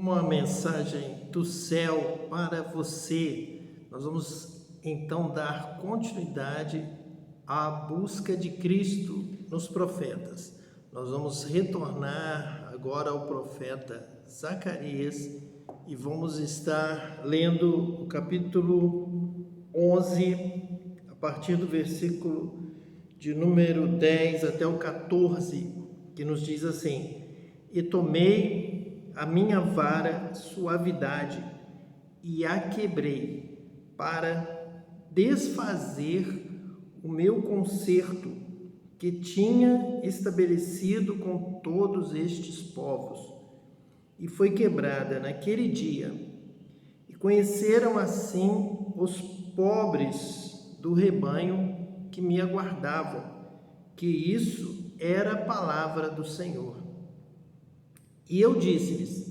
Uma mensagem do céu para você. Nós vamos então dar continuidade à busca de Cristo nos profetas. Nós vamos retornar agora ao profeta Zacarias e vamos estar lendo o capítulo 11, a partir do versículo de número 10 até o 14, que nos diz assim: E tomei a minha vara suavidade e a quebrei para desfazer o meu concerto que tinha estabelecido com todos estes povos. E foi quebrada naquele dia. E conheceram assim os pobres do rebanho que me aguardavam, que isso era a palavra do Senhor. E eu disse-lhes: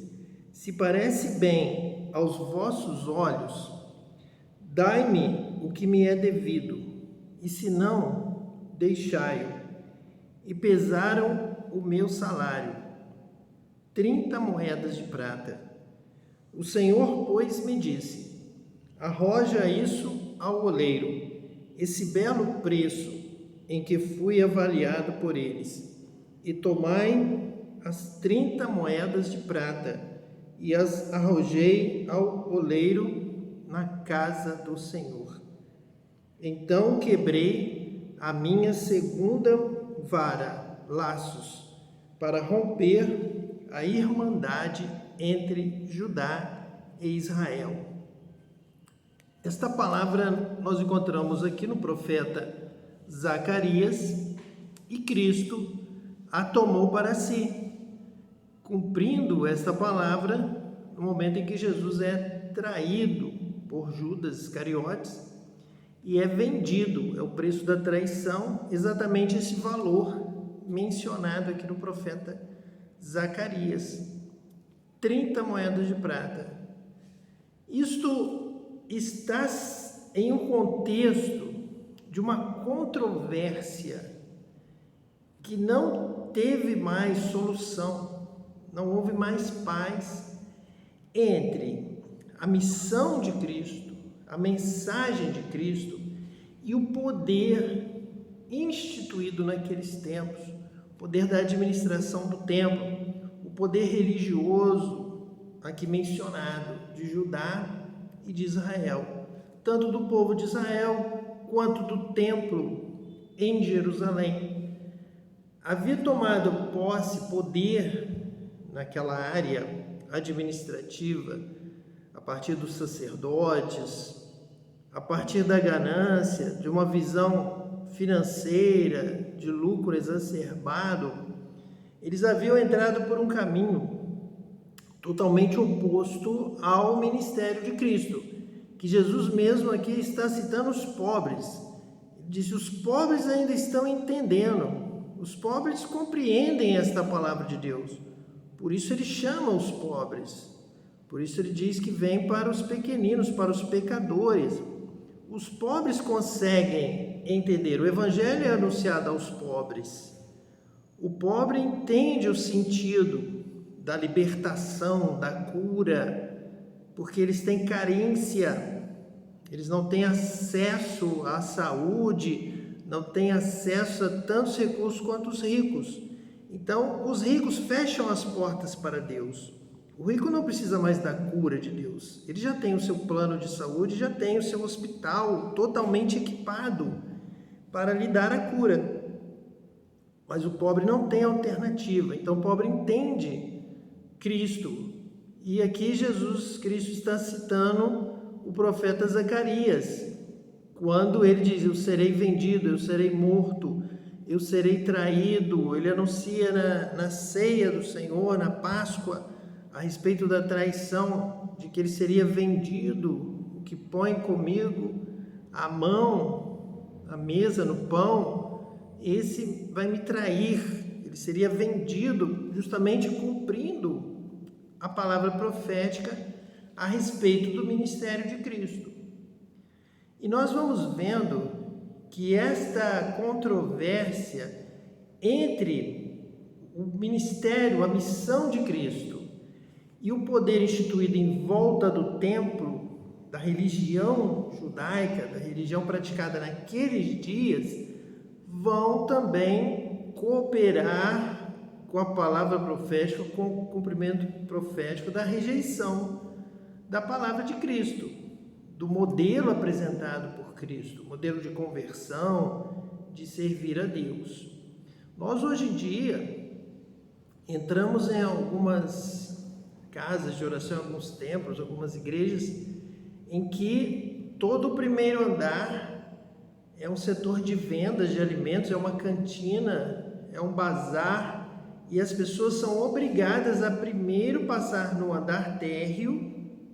se parece bem aos vossos olhos, dai-me o que me é devido, e se não, deixai-o. E pesaram o meu salário, 30 moedas de prata. O Senhor, pois, me disse: arroja isso ao oleiro, esse belo preço em que fui avaliado por eles, e tomai as 30 moedas de prata, e as arrojei ao oleiro na casa do Senhor. Então quebrei a minha segunda vara, laços, para romper a irmandade entre Judá e Israel. Esta palavra nós encontramos aqui no profeta Zacarias, e Cristo a tomou para si, cumprindo esta palavra no momento em que Jesus é traído por Judas Iscariotes e é vendido. É o preço da traição, exatamente esse valor mencionado aqui no profeta Zacarias, 30 moedas de prata. Isto está em um contexto de uma controvérsia que não teve mais solução, não houve mais paz entre a missão de Cristo, a mensagem de Cristo e o poder instituído naqueles tempos, o poder da administração do templo, o poder religioso aqui mencionado de Judá e de Israel, tanto do povo de Israel quanto do templo em Jerusalém. Havia tomado posse, poder naquela área administrativa, a partir dos sacerdotes, a partir da ganância, de uma visão financeira, de lucro exacerbado. Eles haviam entrado por um caminho totalmente oposto ao ministério de Cristo, que Jesus mesmo aqui está citando os pobres. Ele diz: os pobres ainda estão entendendo, os pobres compreendem esta palavra de Deus. Por isso ele chama os pobres. Por isso ele diz que vem para os pequeninos, para os pecadores. Os pobres conseguem entender. O evangelho é anunciado aos pobres. O pobre entende o sentido da libertação, da cura, porque eles têm carência. Eles não têm acesso à saúde, não têm acesso a tantos recursos quanto os ricos. Então, os ricos fecham as portas para Deus. O rico não precisa mais da cura de Deus. Ele já tem o seu plano de saúde, já tem o seu hospital totalmente equipado para lhe dar a cura. Mas o pobre não tem alternativa. Então, o pobre entende Cristo. E aqui Jesus Cristo está citando o profeta Zacarias, quando ele diz: eu serei vendido, eu serei morto, eu serei traído. Ele anuncia na ceia do Senhor, na Páscoa, a respeito da traição, de que ele seria vendido. O que põe comigo a mão, a mesa no pão, esse vai me trair. Ele seria vendido, justamente cumprindo a palavra profética a respeito do ministério de Cristo. E nós vamos vendo que esta controvérsia entre o ministério, a missão de Cristo e o poder instituído em volta do templo, da religião judaica, da religião praticada naqueles dias, vão também cooperar com a palavra profética, com o cumprimento profético da rejeição da palavra de Cristo, do modelo apresentado por Cristo, modelo de conversão, de servir a Deus. Nós hoje em dia entramos em algumas casas de oração, alguns templos, algumas igrejas, em que todo o primeiro andar é um setor de vendas de alimentos, é uma cantina, é um bazar, e as pessoas são obrigadas a primeiro passar no andar térreo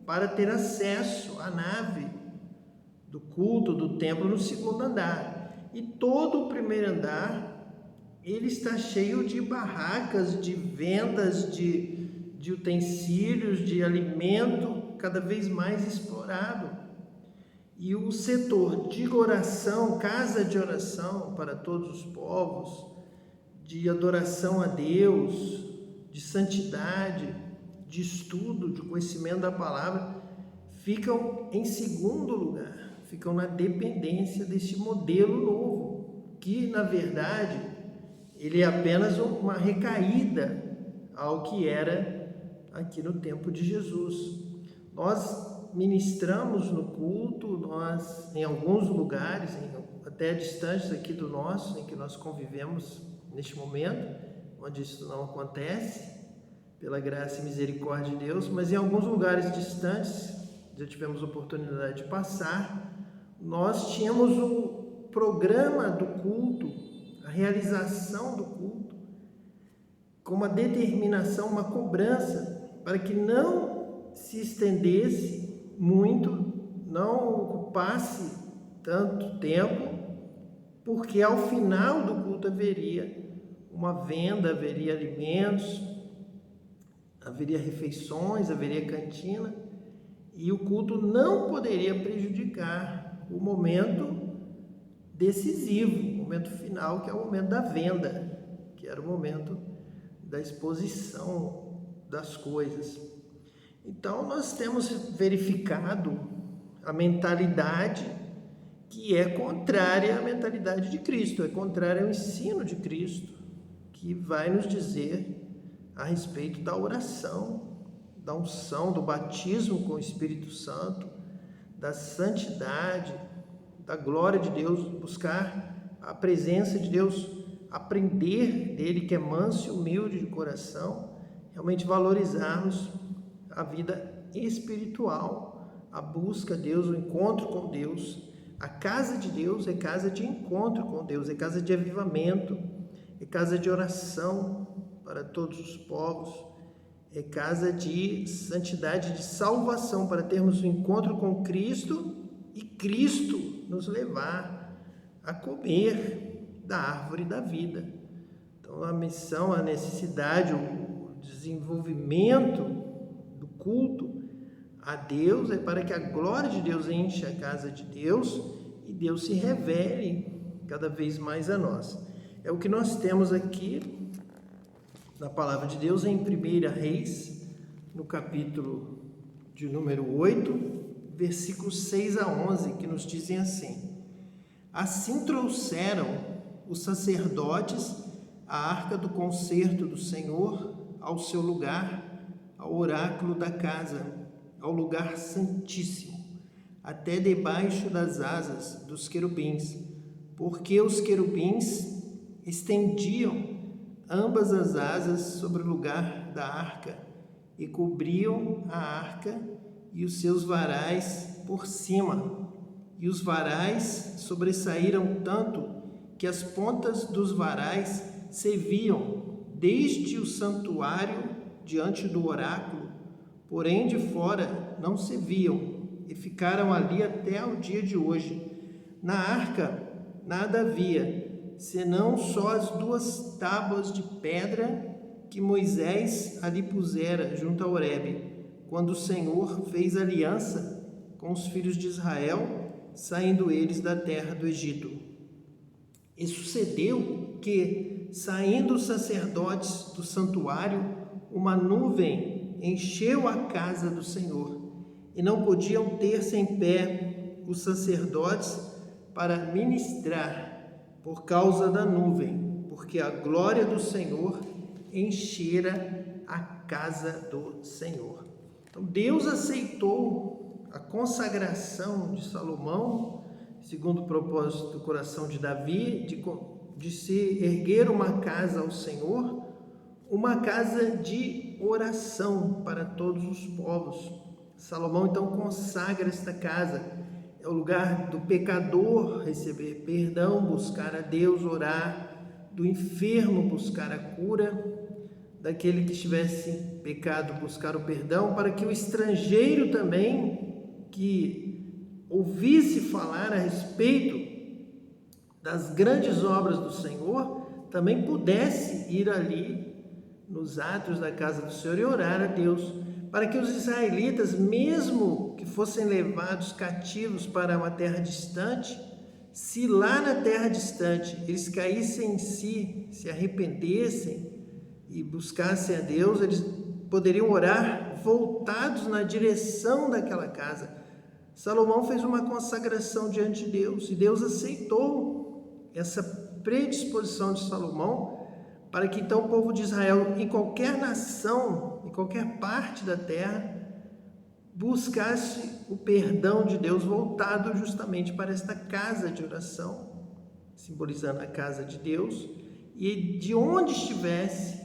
para ter acesso à nave do culto, do templo, no segundo andar. E todo o primeiro andar, ele está cheio de barracas, de vendas, de utensílios, de alimento, cada vez mais explorado. E o setor de oração, casa de oração para todos os povos, de adoração a Deus, de santidade, de estudo, de conhecimento da palavra, ficam em segundo lugar, ficam na dependência desse modelo novo, que na verdade ele é apenas uma recaída ao que era aqui no tempo de Jesus. Nós ministramos no culto, nós em alguns lugares, até distantes aqui do nosso, em que nós convivemos neste momento, onde isso não acontece, pela graça e misericórdia de Deus, mas em alguns lugares distantes, já tivemos oportunidade de passar, nós tínhamos o programa do culto, a realização do culto, com uma determinação, uma cobrança, para que não se estendesse muito, não ocupasse tanto tempo, porque ao final do culto haveria uma venda, haveria alimentos, haveria refeições, haveria cantina, e o culto não poderia prejudicar o momento decisivo, o momento final, que é o momento da venda, que era o momento da exposição das coisas. Então, nós temos verificado a mentalidade que é contrária à mentalidade de Cristo, é contrária ao ensino de Cristo, que vai nos dizer a respeito da oração, da unção, do batismo com o Espírito Santo, da santidade, da glória de Deus, buscar a presença de Deus, aprender dele, que é manso e humilde de coração, realmente valorizarmos a vida espiritual, a busca a Deus, o encontro com Deus. A casa de Deus é casa de encontro com Deus, é casa de avivamento, é casa de oração para todos os povos, é casa de santidade, de salvação, para termos um encontro com Cristo e Cristo nos levar a comer da árvore da vida. Então, a missão, a necessidade, o desenvolvimento do culto a Deus é para que a glória de Deus enche a casa de Deus e Deus se revele cada vez mais a nós. É o que nós temos aqui na palavra de Deus em 1 Reis, no capítulo de número 8, versículos 6 a 11, que nos dizem assim: Assim trouxeram os sacerdotes a arca do concerto do Senhor ao seu lugar, ao oráculo da casa, ao lugar santíssimo, até debaixo das asas dos querubins, porque os querubins estendiam ambas as asas sobre o lugar da arca e cobriam a arca e os seus varais por cima. E os varais sobressaíram tanto que as pontas dos varais se viam desde o santuário diante do oráculo, porém de fora não se viam, e ficaram ali até o dia de hoje. Na arca nada havia, senão só as 2 tábuas de pedra que Moisés ali pusera junto a Horebe, quando o Senhor fez aliança com os filhos de Israel, saindo eles da terra do Egito. E sucedeu que, saindo os sacerdotes do santuário, uma nuvem encheu a casa do Senhor, e não podiam ter-se em pé os sacerdotes para ministrar por causa da nuvem, porque a glória do Senhor enchera a casa do Senhor. Então Deus aceitou a consagração de Salomão, segundo o propósito do coração de Davi, de se erguer uma casa ao Senhor, uma casa de oração para todos os povos. Salomão então consagra esta casa. É o lugar do pecador receber perdão, buscar a Deus, orar, do enfermo buscar a cura, daquele que estivesse pecado buscar o perdão, para que o estrangeiro também, que ouvisse falar a respeito das grandes obras do Senhor, também pudesse ir ali nos átrios da casa do Senhor e orar a Deus, para que os israelitas, mesmo que fossem levados cativos para uma terra distante, se lá na terra distante eles caíssem em si, se arrependessem e buscassem a Deus, eles poderiam orar voltados na direção daquela casa. Salomão fez uma consagração diante de Deus e Deus aceitou essa predisposição de Salomão para que então o povo de Israel, em qualquer nação, em qualquer parte da terra, buscasse o perdão de Deus voltado justamente para esta casa de oração, simbolizando a casa de Deus, e de onde estivesse,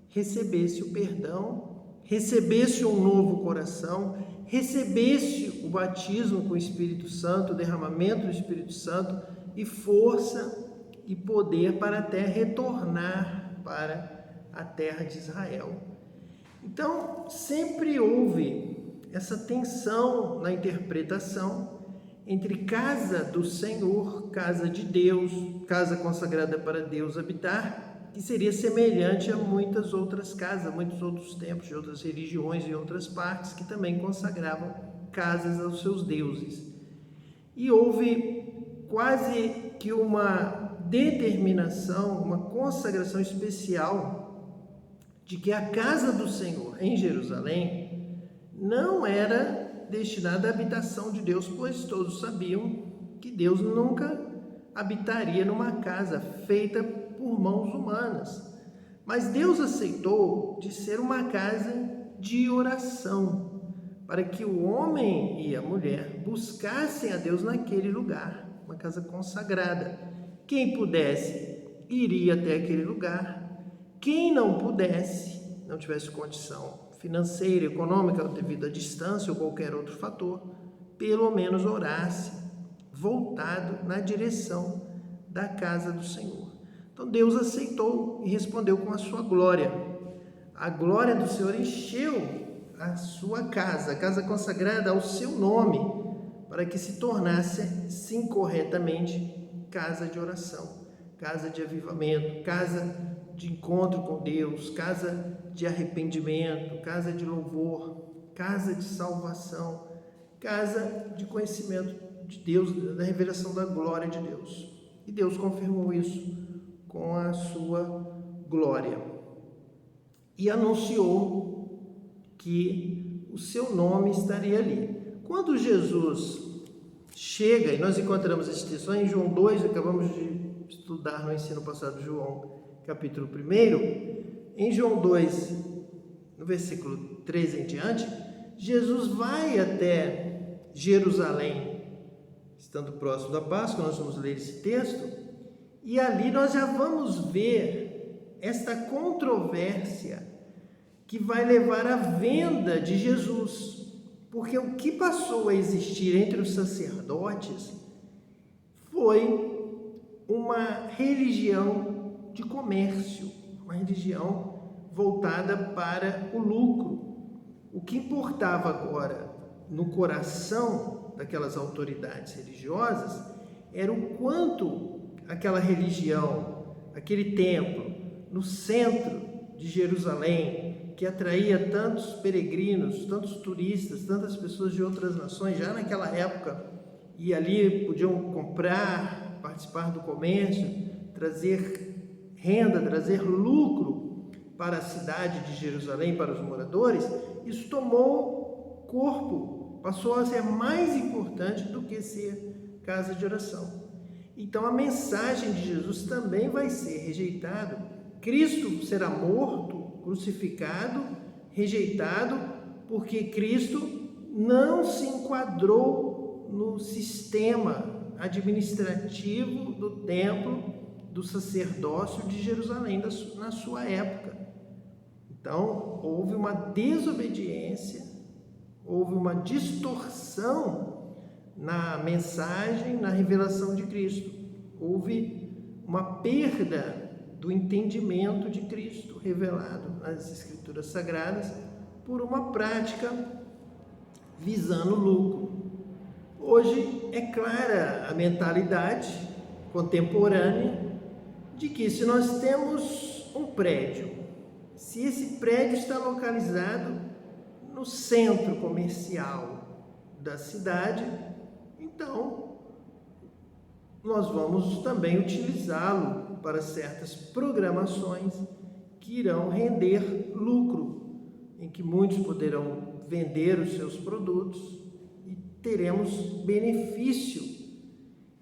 recebesse o perdão, recebesse um novo coração, recebesse o batismo com o Espírito Santo, o derramamento do Espírito Santo e força e poder para até retornar para a terra de Israel. Então, sempre houve essa tensão na interpretação entre casa do Senhor, casa de Deus, casa consagrada para Deus habitar, que seria semelhante a muitas outras casas, muitos outros templos de outras religiões e outras partes que também consagravam casas aos seus deuses. E houve quase que uma determinação, uma consagração especial de que a casa do Senhor em Jerusalém não era destinada à habitação de Deus, pois todos sabiam que Deus nunca habitaria numa casa feita por mãos humanas. Mas Deus aceitou de ser uma casa de oração, para que o homem e a mulher buscassem a Deus naquele lugar, uma casa consagrada. Quem pudesse, iria até aquele lugar. Quem não pudesse, não tivesse condição financeira, econômica, devido à distância ou qualquer outro fator, pelo menos orasse, voltado na direção da casa do Senhor. Então Deus aceitou e respondeu com a sua glória. A glória do Senhor encheu a sua casa, a casa consagrada ao seu nome, para que se tornasse, sim, corretamente, casa de oração, casa de avivamento, casa de encontro com Deus, casa de arrependimento, casa de louvor, casa de salvação, casa de conhecimento de Deus, da revelação da glória de Deus. E Deus confirmou isso com a sua glória e anunciou que o seu nome estaria ali. Quando Jesus chega, e nós encontramos esse texto em João 2, acabamos de estudar no ensino passado João, capítulo 1, em João 2, no versículo 13 em diante, Jesus vai até Jerusalém, estando próximo da Páscoa, nós vamos ler esse texto, e ali nós já vamos ver esta controvérsia que vai levar à venda de Jesus. Porque o que passou a existir entre os sacerdotes foi uma religião de comércio, uma religião voltada para o lucro. O que importava agora no coração daquelas autoridades religiosas era o quanto aquela religião, aquele templo, no centro de Jerusalém, que atraía tantos peregrinos, tantos turistas, tantas pessoas de outras nações, já naquela época, e ali podiam comprar, participar do comércio, trazer renda, trazer lucro para a cidade de Jerusalém, para os moradores, isso tomou corpo, passou a ser mais importante do que ser casa de oração. Então a mensagem de Jesus também vai ser rejeitada. Cristo será morto, crucificado, rejeitado, porque Cristo não se enquadrou no sistema administrativo do templo, do sacerdócio de Jerusalém na sua época. Então, houve uma desobediência, houve uma distorção na mensagem, na revelação de Cristo. Houve uma perda do entendimento de Cristo revelado nas Escrituras Sagradas por uma prática visando lucro. Hoje é clara a mentalidade contemporânea de que se nós temos um prédio, se esse prédio está localizado no centro comercial da cidade, então nós vamos também utilizá-lo para certas programações que irão render lucro, em que muitos poderão vender os seus produtos e teremos benefício.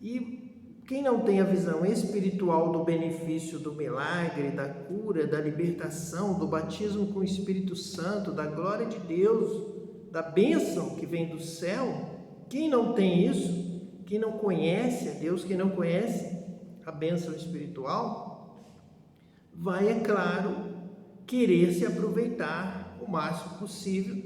E quem não tem a visão espiritual do benefício do milagre, da cura, da libertação, do batismo com o Espírito Santo, da glória de Deus, da bênção que vem do céu, quem não tem isso, quem não conhece a Deus, quem não conhece a bênção espiritual, vai, é claro, querer se aproveitar o máximo possível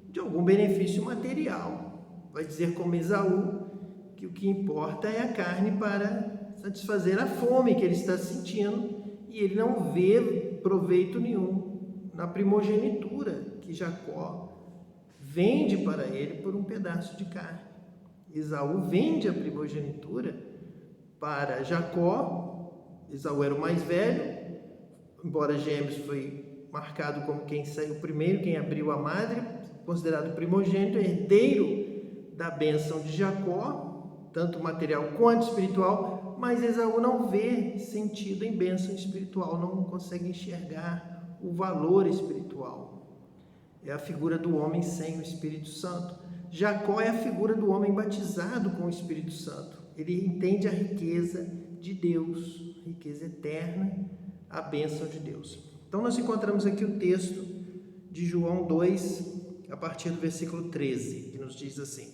de algum benefício material. Vai dizer como Esaú, que o que importa é a carne para satisfazer a fome que ele está sentindo, e ele não vê proveito nenhum na primogenitura que Jacó vende para ele por um pedaço de carne. Esaú vende a primogenitura para Jacó. Esaú era o mais velho, embora gêmeos foi marcado como quem saiu primeiro, quem abriu a madre, considerado primogênito, herdeiro da bênção de Jacó, tanto material quanto espiritual, mas Esaú não vê sentido em bênção espiritual, não consegue enxergar o valor espiritual. É a figura do homem sem o Espírito Santo. Jacó é a figura do homem batizado com o Espírito Santo. Ele entende a riqueza de Deus, a riqueza eterna, a bênção de Deus. Então nós encontramos aqui o texto de João 2, a partir do versículo 13, que nos diz assim: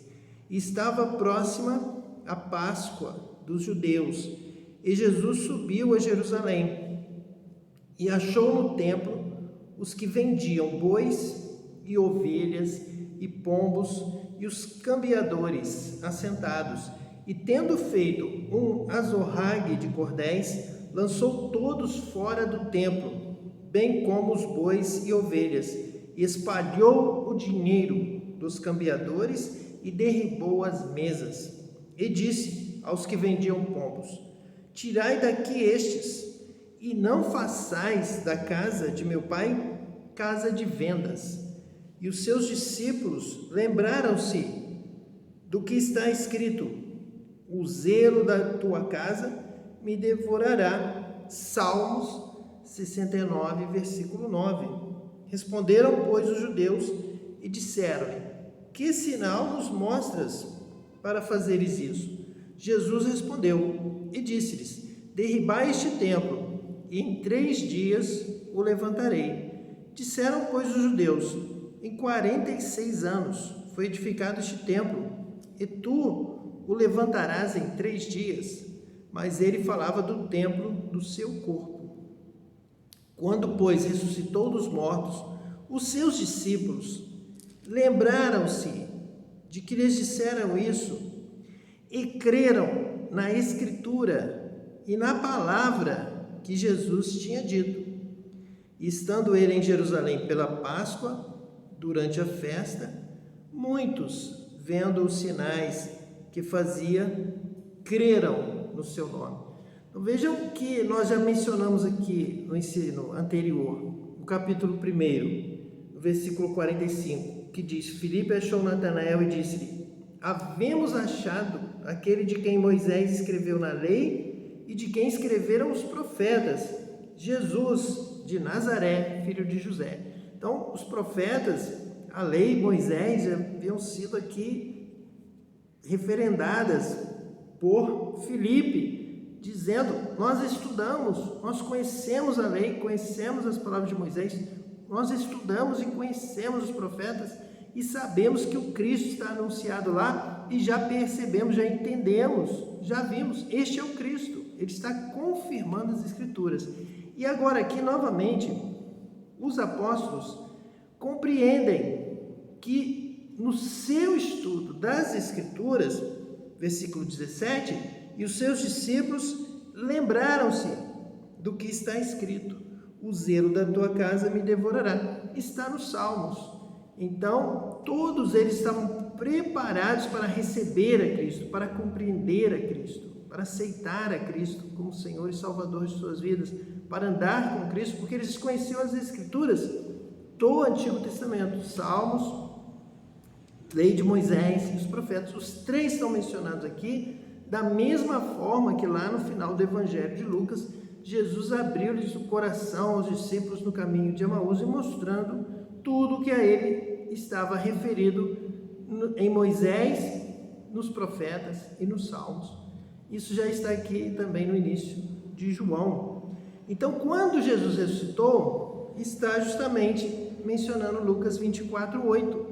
estava próxima a Páscoa dos judeus, e Jesus subiu a Jerusalém, e achou no templo os que vendiam bois e ovelhas e pombos, e os cambiadores assentados, e tendo feito um azorrague de cordéis, lançou todos fora do templo, bem como os bois e ovelhas, e espalhou o dinheiro dos cambiadores e derribou as mesas. E disse aos que vendiam pombos: tirai daqui estes, e não façais da casa de meu pai casa de vendas. E os seus discípulos lembraram-se do que está escrito: o zelo da tua casa me devorará. Salmos 69, versículo 9. Responderam, pois, os judeus e disseram-lhe: que sinal nos mostras para fazeres isso? Jesus respondeu e disse-lhes: derribai este templo, e em 3 dias o levantarei. Disseram, pois, os judeus: em 46 anos foi edificado este templo, e tu o levantarás em 3 dias. Mas ele falava do templo do seu corpo. Quando, pois, ressuscitou dos mortos, os seus discípulos lembraram-se de que lhes disseram isso, e creram na Escritura e na palavra que Jesus tinha dito. E estando ele em Jerusalém pela Páscoa, durante a festa, muitos, vendo os sinais que fazia, creram no seu nome. Então, vejam que nós já mencionamos aqui no ensino anterior, no capítulo 1, no versículo 45, que diz: Filipe achou Natanael e disse-lhe: havemos achado aquele de quem Moisés escreveu na lei e de quem escreveram os profetas, Jesus, de Nazaré, filho de José. Então, os profetas, a lei, Moisés, já haviam sido aqui referendadas por Filipe, dizendo: nós estudamos, nós conhecemos a lei, conhecemos as palavras de Moisés, nós estudamos e conhecemos os profetas e sabemos que o Cristo está anunciado lá e já percebemos, já entendemos, já vimos, este é o Cristo. Ele está confirmando as Escrituras. E agora aqui, novamente, os apóstolos compreendem que no seu estudo das Escrituras, versículo 17, e os seus discípulos lembraram-se do que está escrito: o zelo da tua casa me devorará. Está nos Salmos. Então, todos eles estavam preparados para receber a Cristo, para compreender a Cristo, para aceitar a Cristo como Senhor e Salvador de suas vidas, para andar com Cristo, porque eles conheciam as Escrituras do Antigo Testamento, Salmos, Lei de Moisés e os profetas. Os três estão mencionados aqui, da mesma forma que lá no final do Evangelho de Lucas, Jesus abriu-lhes o coração aos discípulos no caminho de Emaús e mostrando tudo que a ele estava referido em Moisés, nos profetas e nos Salmos. Isso já está aqui também no início de João. Então, quando Jesus ressuscitou, está justamente mencionando Lucas 24:8,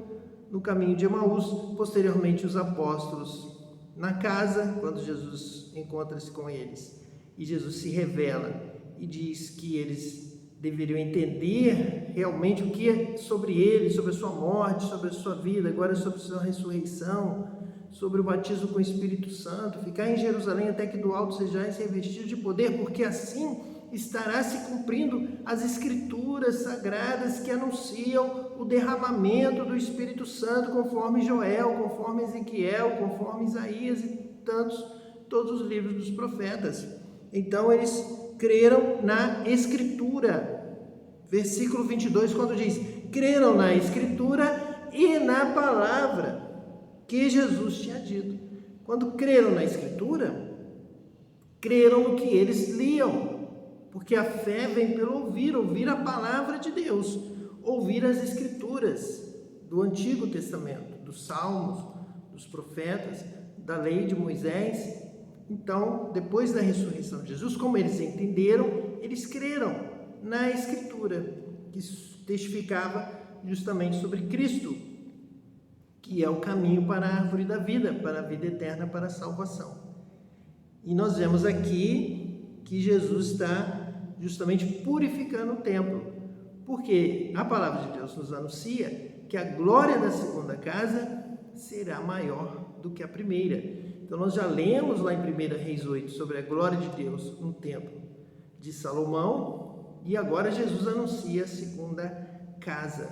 no caminho de Emaús, posteriormente os apóstolos na casa, quando Jesus encontra-se com eles, e Jesus se revela e diz que eles deveriam entender realmente o que é sobre ele, sobre a sua morte, sobre a sua vida, agora sobre a sua ressurreição, sobre o batismo com o Espírito Santo, ficar em Jerusalém até que do alto sejais revestidos de poder, porque assim estará se cumprindo as Escrituras sagradas que anunciam o derramamento do Espírito Santo, conforme Joel, conforme Ezequiel, conforme Isaías e todos os livros dos profetas. Então eles creram na Escritura. Versículo 22, quando diz: creram na Escritura e na palavra que Jesus tinha dito. Quando creram na Escritura, creram no que eles liam, porque a fé vem pelo ouvir a palavra de Deus, ouvir as Escrituras do Antigo Testamento, dos Salmos, dos profetas, da lei de Moisés. Então, depois da ressurreição de Jesus, como eles entenderam, eles creram na Escritura, que testificava justamente sobre Cristo, que é o caminho para a árvore da vida, para a vida eterna, para a salvação. E nós vemos aqui que Jesus está justamente purificando o templo, porque a palavra de Deus nos anuncia que a glória da segunda casa será maior do que a primeira. Então nós já lemos lá em 1 Reis 8 sobre a glória de Deus no templo de Salomão, e agora Jesus anuncia a segunda casa,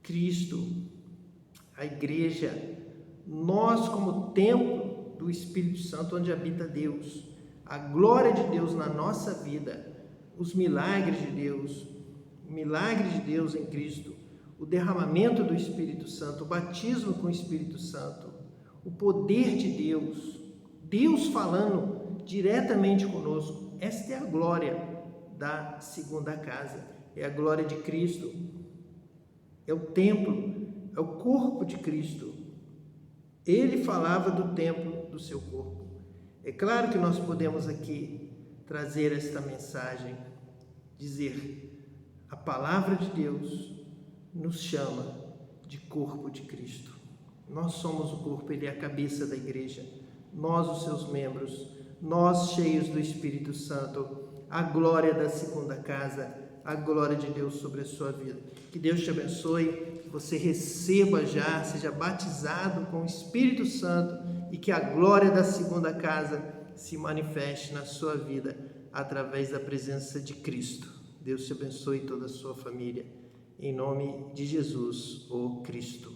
Cristo, a igreja, nós como templo do Espírito Santo onde habita Deus, a glória de Deus na nossa vida, os milagres de Deus, o milagre de Deus em Cristo, o derramamento do Espírito Santo, o batismo com o Espírito Santo, o poder de Deus, Deus falando diretamente conosco. Esta é a glória da segunda casa, é a glória de Cristo, é o templo, é o corpo de Cristo. Ele falava do templo do seu corpo. É claro que nós podemos aqui trazer esta mensagem, dizer: a palavra de Deus nos chama de corpo de Cristo. Nós somos o corpo, ele é a cabeça da igreja, nós os seus membros, nós cheios do Espírito Santo, a glória da segunda casa, a glória de Deus sobre a sua vida. Que Deus te abençoe, que você receba já, seja batizado com o Espírito Santo e que a glória da segunda casa se manifeste na sua vida através da presença de Cristo. Deus te abençoe e toda a sua família. Em nome de Jesus, o Cristo.